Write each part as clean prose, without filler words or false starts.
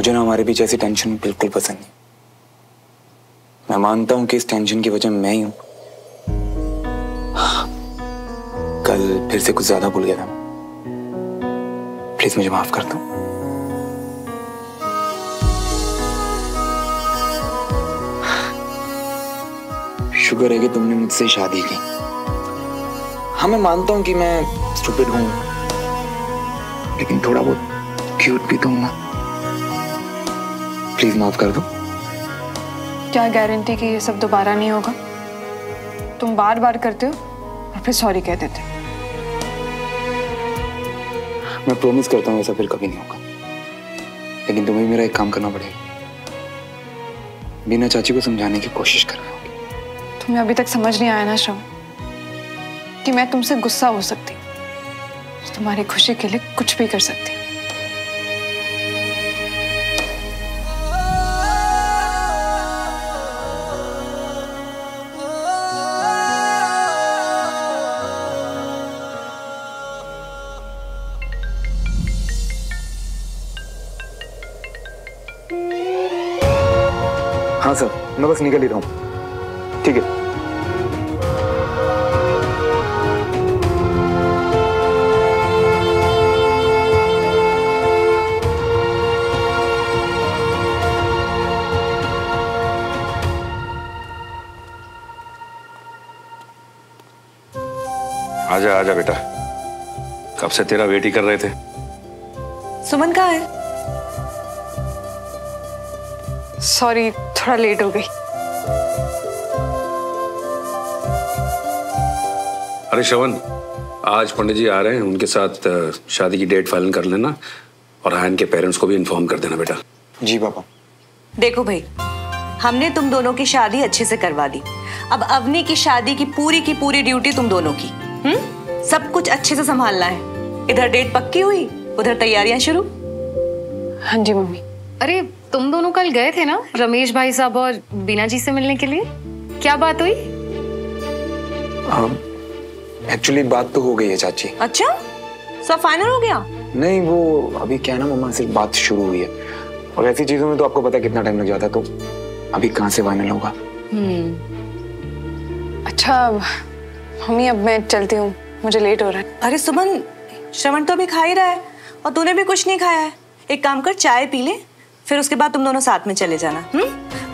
मुझे ना हमारे बीच ऐसी टेंशन बिल्कुल पसंद नहीं। मैं मानता हूं कि इस टेंशन की वजह मैं ही हूं। कल फिर से कुछ ज्यादा भूल गया था। प्लीज मुझे माफ कर दो। शुक्र है कि तुमने मुझसे शादी की। हाँ, मैं मानता हूं कि मैं स्टूपिड हूं, लेकिन थोड़ा बहुत क्यूट भी तो हूं ना। प्लीज माफ कर दो। क्या गारंटी कि ये सब दोबारा नहीं होगा? तुम बार बार करते हो और फिर सॉरी कह देते हो। मैं प्रॉमिस करता हूँ ऐसा फिर कभी नहीं होगा, लेकिन तुम्हें मेरा एक काम करना पड़ेगा। बिना चाची को समझाने की कोशिश करना होगी। तुम्हें अभी तक समझ नहीं आया ना श्रवण कि मैं तुमसे गुस्सा हो सकती, तुम्हारी खुशी के लिए कुछ भी कर सकती। हाँ सर, मैं बस निकल ही रहा हूँ। ठीक है। आजा आजा बेटा, कब से तेरा वेट ही कर रहे थे। सुमन कहाँ है? सॉरी, थोड़ा लेट हो गई। अरे श्रवण, आज पंडित जी आ रहे हैं, उनके साथ शादी की डेट फाइनल कर लेना और आयन के पेरेंट्स को भी इन्फॉर्म कर देना बेटा। जी पापा। देखो भाई, हमने तुम दोनों की शादी अच्छे से करवा दी। अब अवनी की शादी की पूरी ड्यूटी तुम दोनों की। सब कुछ अच्छे से संभालना है। इधर डेट पक्की हुई, उधर तैयारियां शुरू। हाँ जी मम्मी। अरे तुम दोनों कल गए थे ना रमेश भाई साहब और बीना जी से मिलने के लिए, क्या बात हुई? एक्चुअली बात तो हो गई है चाची। अच्छा, सब फाइनल हो गया? नहीं, वो अभी क्या है ना मम्मा, सिर्फ बात शुरू हुई है और ऐसी चीजों में तो आपको पता है कितना टाइम लग जाता है, तो अभी कहाँ से फाइनल होगा। अच्छा मम्मी, अब मैं चलती हूँ, मुझे लेट हो रहा है। अरे सुमन, श्रवण तो अभी खा ही रहा है और तूने भी कुछ नहीं खाया है। एक काम कर, चाय पी ले, फिर उसके बाद तुम दोनों साथ में चले जाना।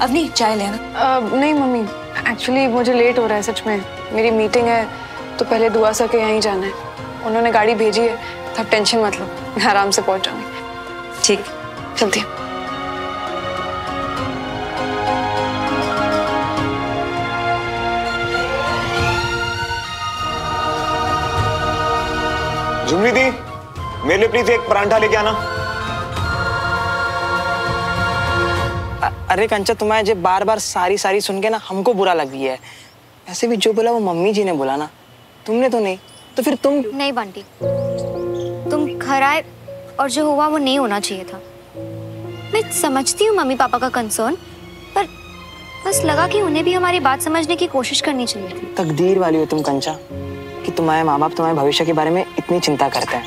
अवनी, चाय लेना। नहीं मम्मी, एक्चुअली मुझे लेट हो रहा है, सच में मेरी मीटिंग है, तो पहले दुआ सर के यहीं जाना है। उन्होंने गाड़ी भेजी है, तो आप टेंशन मत लो, मैं आराम से पहुंच जाऊंगी। ठीक, चलती हूँ। झुमरी दी, मेरे लिए प्लीज एक परांठा लेके आना। अरे कंचा, तुम्हारे जो बार बार सारी सुन के ना हमको बुरा लग गया है। ऐसे भी जो बोला वो मम्मी जी ने बोला ना, तुमने तो नहीं, तो फिर तुम नहीं। बंटी, तुम घर आए और जो हुआ वो नहीं होना चाहिए था। मैं समझती हूँ मम्मी पापा का कंसर्न, पर बस लगा कि उन्हें भी हमारी बात समझने की कोशिश करनी चाहिए थी। तकदीर वाली हो तुम कंचा कि तुम्हारे माँ बाप तुम्हारे भविष्य के बारे में इतनी चिंता करते हैं।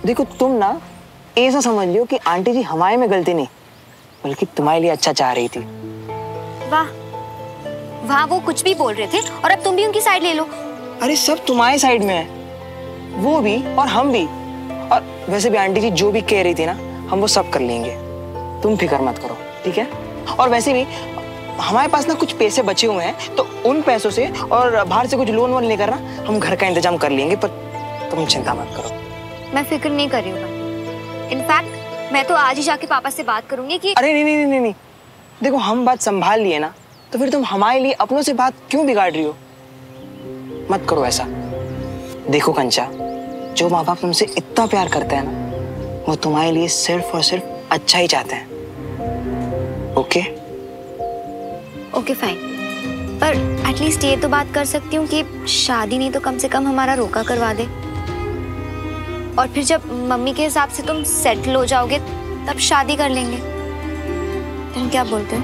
देखो तुम ना ऐसा समझ लियो कि आंटी जी हमारे में गलती नहीं, बल्कि तुम्हारे लिए अच्छा चाह रही थी। वाह वाह, वो कुछ भी बोल रहे थे और अब तुम भी उनकी साइड ले लो। अरे सब तुम्हारे साइड में है, वो भी और हम भी। और वैसे भी आंटी जी जो भी कह रही थी ना, हम वो सब कर लेंगे, तुम फिक्र मत करो, ठीक है। और वैसे भी हमारे पास ना कुछ पैसे बचे हुए हैं, तो उन पैसों से और बाहर से कुछ लोन वोन लेकर ना हम घर का इंतजाम कर लेंगे, पर तुम चिंता मत करो। मैं फिक्र नहीं कर रही हूँ। इनफैक्ट मैं तो आज ही जाके पापा से बात करूंगी कि अरे नहीं, देखो हम बात संभाल लिए ना, तो फिर तुम हमारे लिए अपनों से बात क्यों बिगाड़ रही हो? मत करो ऐसा। देखो कंचा, जो माँ बाप तुमसे इतना प्यार करते हैं ना, वो तुम्हारे लिए सिर्फ और सिर्फ अच्छा ही चाहते हैं। ओके ओके फाइन, पर एटलीस्ट ये तो बात कर सकती हूँ कि शादी नहीं तो कम से कम हमारा रोका करवा दे, और फिर जब मम्मी के हिसाब से तुम सेटल हो जाओगे तब शादी कर लेंगे। तुम क्या बोलते हो?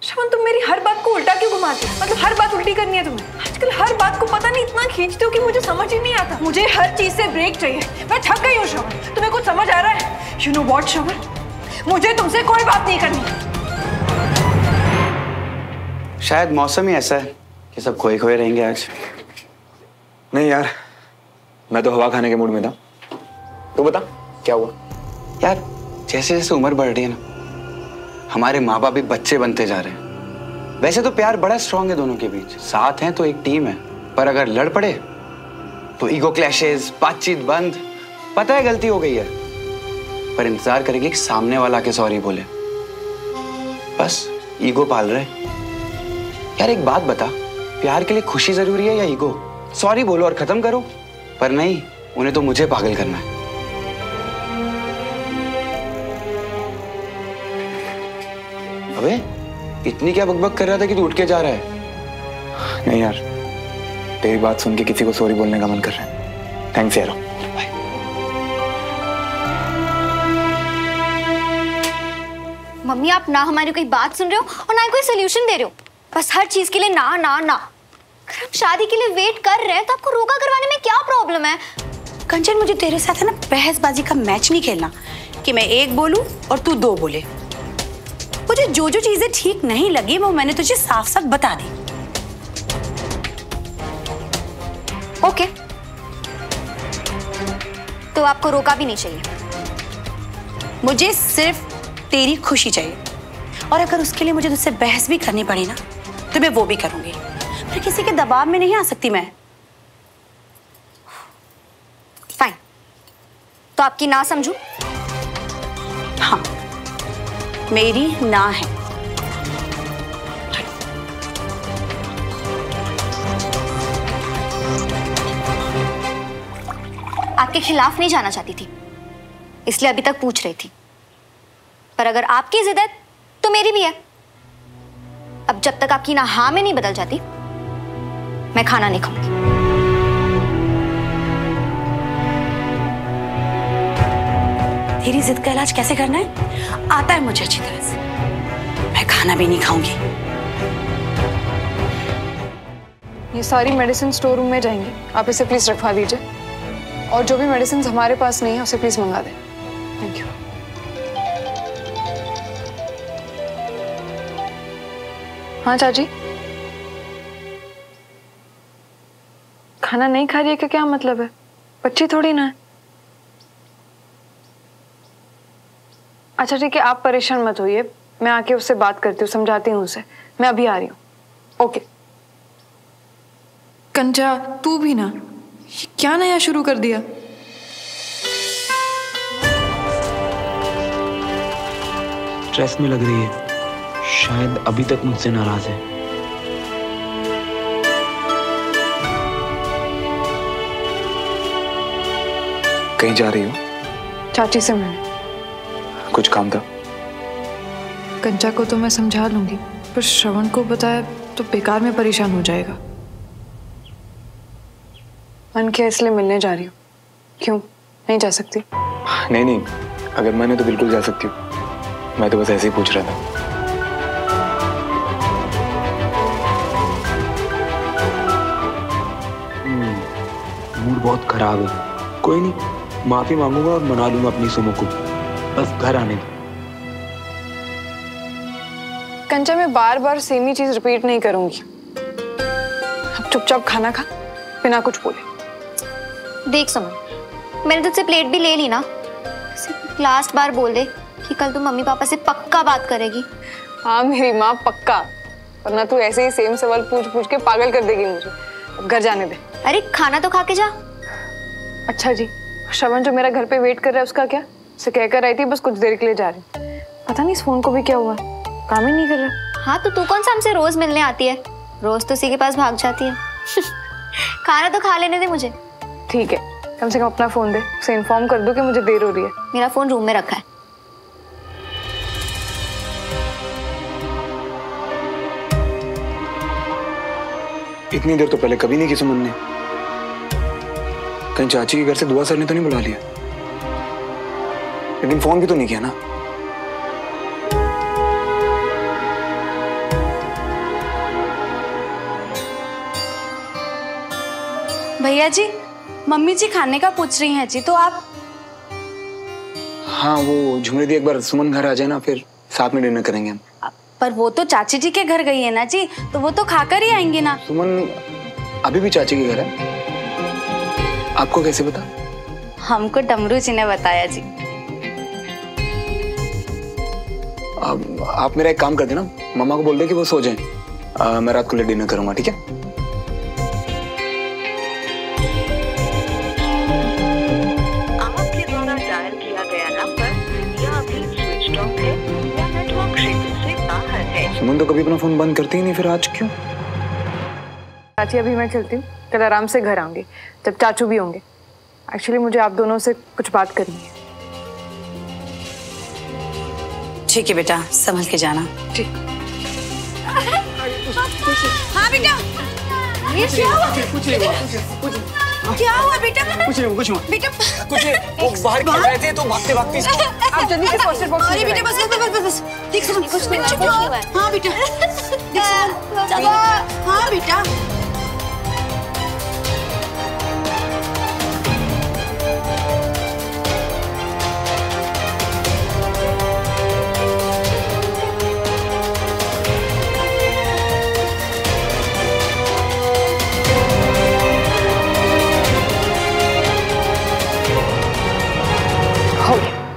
श्रवण, तुम मेरी हर बात को उल्टा क्यों घुमाते हो? मतलब हर बात उल्टी करनी है तुम्हें? आजकल हर बात को पता नहीं इतना खींचते हो कि मुझे समझ ही नहीं आता। मुझे हर चीज से ब्रेक चाहिए। मैं थक गई हूँ श्रवण। तुम्हें कुछ समझ आ रहा है? यू नो व्हाट श्रवण, मुझे तुमसे कोई बात नहीं करनी। शायद मौसम ही ऐसा है कि सब खोए खोए रहेंगे आज। नहीं यार, मैं तो हवा खाने के मूड में था। तू बता क्या हुआ? यार जैसे जैसे उम्र बढ़ रही है ना, हमारे माँ बाप भी बच्चे बनते जा रहे हैं। वैसे तो प्यार बड़ा स्ट्रांग है दोनों के बीच, साथ हैं तो एक टीम है, पर अगर लड़ पड़े तो ईगो क्लैशेस, बातचीत बंद। पता है गलती हो गई है, पर इंतजार करेगी कि सामने वाला आके सॉरी बोले। बस ईगो पाल रहे। यार एक बात बता, प्यार के लिए खुशी जरूरी है या ईगो? सॉरी बोलो और खत्म करो। पर नहीं, उन्हें तो मुझे पागल करना है। अबे इतनी क्या बकबक कर रहा था कि तू उठ के जा रहा है? नहीं यार, तेरी बात सुन के किसी को सॉरी बोलने का मन कर रहा है। थैंक्स यार। मम्मी आप ना हमारी कोई बात सुन रहे हो और ना ही कोई सोल्यूशन दे रहे हो। बस हर चीज के लिए ना ना ना। अगर हम शादी के लिए वेट कर रहे हैं तो आपको रोका करवाने में क्या प्रॉब्लम है? कंचन, मुझे तेरे साथ है ना बहसबाजी का मैच नहीं खेलना कि मैं एक बोलूं और तू दो बोले। मुझे जो जो चीजें ठीक नहीं लगी वो मैंने तुझे साफ साफ बता दी। ओके, तो आपको रोका भी नहीं चाहिए। मुझे सिर्फ तेरी खुशी चाहिए, और अगर उसके लिए मुझे तुझसे बहस भी करनी पड़ी ना तो मैं वो भी करूंगी। पर किसी के दबाव में नहीं आ सकती मैं। फाइन, तो आपकी ना समझू? हाँ, मेरी ना है। आपके खिलाफ नहीं जाना चाहती थी, इसलिए अभी तक पूछ रही थी। पर अगर आपकी जिद है तो मेरी भी है। अब जब तक आपकी ना हाँ में नहीं बदल जाती, मैं खाना नहीं खाऊंगी। तेरी जिद का इलाज कैसे करना है आता है मुझे अच्छी तरह से। मैं खाना भी नहीं खाऊंगी। ये सारी मेडिसिन स्टोर रूम में जाएंगी, आप इसे प्लीज रखवा दीजिए। और जो भी मेडिसिन हमारे पास नहीं है उसे प्लीज मंगा दें। Thank you. हाँ चाची, खाना नहीं खा रही है क्या मतलब है? बच्ची थोड़ी ना है। अच्छा ठीक है, आप परेशान मत होइए, मैं आके उससे बात करती हूँ, समझाती हूँ उसे। मैं अभी आ रही हूँ। ओके। कंचा तू भी ना, ये क्या नया शुरू कर दिया? स्ट्रेस में लग रही है, शायद अभी तक मुझसे नाराज है। कहीं जा रही हो? चाची से मिलने। कुछ काम था? कंचा को तो मैं समझा लूंगी, पर श्रवण को बताया तो बेकार में परेशान हो जाएगा। मन किया इसलिए मिलने जा रही हूँ। क्यों नहीं जा सकती? नहीं नहीं, अगर मैंने तो बिल्कुल जा सकती हूँ। मैं तो बस ऐसे ही पूछ रहा था। मूड बहुत खराब है। कोई नहीं, माफी मांगूंगा और मना लूंगा अपनी सुमो को। बस घर आने दो। कंचा मैं बार बार सेम ही चीज रिपीट नहीं करूंगी। अब चुपचाप खाना खा बिना कुछ बोले। देख सुमन, मैंने तुझसे प्लेट भी ले ली ना। सिर्फ लास्ट बार बोल दे कि कल तू मम्मी पापा से पक्का बात करेगी। हाँ मेरी माँ पक्का, वरना तू ऐसे ही सेम सवाल पूछ पूछ के पागल कर देगी मुझे। अब घर जाने दे। अरे खाना तो खा के जा। अच्छा जी, श्रवण जो मेरा घर पे वेट कर रहा है उसका क्या? उसे कहकर आई थी बस कुछ देर के लिए जा रही। पता नहीं इस फोन को भी क्या हुआ, काम ही नहीं कर रहा। हाँ तो तू कौन सा हमसे रोज मिलने आती है? रोज तो उसी के पास भाग जाती है। खाना तो खा लेने दे मुझे। ठीक है, कम से कम अपना फोन दे, उसे इन्फॉर्म कर दो कि मुझे देर हो रही है। मेरा फोन रूम में रखा है। इतनी देर तो पहले कभी नहीं की सुमन ने। कहीं चाची के घर से दुआ सर ने तो नहीं बुला लिया? लेकिन फोन भी तो नहीं किया ना। भैया जी, मम्मी जी खाने का पूछ रही हैं जी, तो आप? हाँ, वो झुमरी दी एक बार सुमन घर आ जाए ना, फिर साथ में डिनर करेंगे हम। पर वो तो चाची जी के घर गई है ना जी, तो वो तो खाकर ही आएंगी ना। सुमन अभी भी चाची के घर है? आपको कैसे पता? हमको डमरू जी ने बताया जी। आप मेरा एक काम कर देना, मम्मा को बोल दे कि वो सो जाएं। मैं रात को लेट डिनर करूंगा, ठीक है? आपके द्वारा डायल किया गया नंबर या अभी स्विच ऑफ है या नेटवर्क क्षेत्र से बाहर है। सुमन तो कभी अपना फोन बंद करती ही नहीं, फिर आज क्यों? चाची अभी मैं चलती हूँ, कल आराम से घर आऊंगी जब चाचू भी होंगे। एक्चुअली मुझे आप दोनों से कुछ बात करनी है। ठीक है बेटा, संभल के जाना। ठीक। हाँ बेटा, ये क्या हुआ? क्या हुआ बेटा? कुछ नहीं बेटा कुछ नहीं, वो बाहर खेल रहे थे तो भागते भागते आप जल्दी से फर्स्ट एड बॉक्स अरे बेटा बस बस बस बस देख सुन, कुछ नहीं हुआ। हाँ बेटा, देख सुन, हाँ बेटा।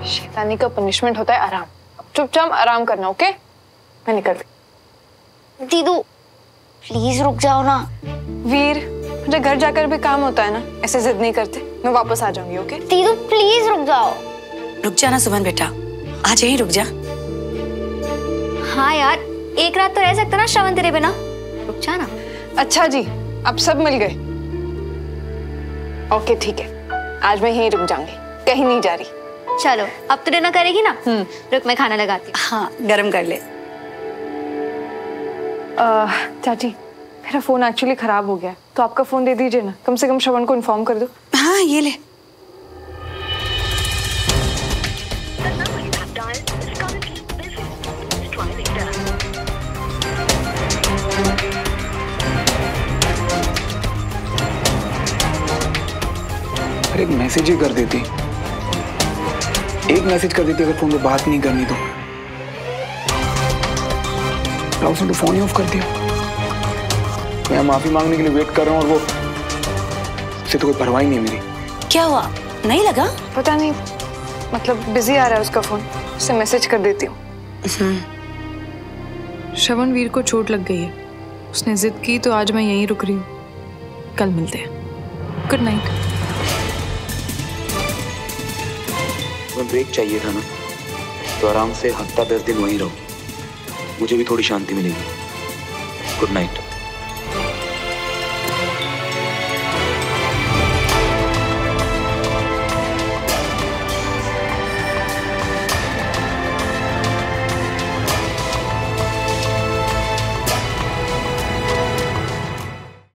शैतानी का पनिशमेंट होता है आराम। अब चुपचाप आराम करना, ओके? मैं निकलती। दीदू प्लीज रुक जाओ ना। वीर, मुझे घर जाकर भी काम होता है ना, ऐसे जिद नहीं करते। मैं वापस आ जाऊंगी, ओके? दीदू प्लीज रुक जाओ। रुक जा ना सुमन बेटा, आज यहीं रुक जा। हाँ यार, एक रात तो रह सकता ना श्रवण तेरे बिना, रुक जा ना। अच्छा जी, अब सब मिल गए। ओके ठीक है, आज मैं यहीं रुक जाऊंगी, कहीं नहीं जा रही। चलो, अब तो डिनर करेगी ना? रुक मैं खाना लगाती हूँ। हाँ, गरम कर ले। चाची, मेरा फोन एक्चुअली खराब हो गया, तो आपका फोन दे दीजिए ना, कम से कम श्रवण को इन्फॉर्म कर दो। हाँ, ये ले। अरे एक मैसेज ही कर देती, एक मैसेज कर देती अगर फोन पे बात नहीं करनी तो। उसने तो फोन ही ऑफ कर दिया। मैं माफी मांगने के लिए वेट कर रहा हूँ और वो उसे तो कोई परवाह ही नहीं मेरी। क्या हुआ, नहीं लगा? पता नहीं, मतलब बिजी आ रहा है उसका फोन, उसे मैसेज कर देती हूँ। श्रवण वीर को चोट लग गई है, उसने जिद की तो आज मैं यहीं रुक रही हूँ। कल मिलते हैं, गुड नाइट। तुम्हें ब्रेक चाहिए था ना, तो आराम से हफ्ता 10 दिन वहीं रहो, मुझे भी थोड़ी शांति मिलेगी। Good night.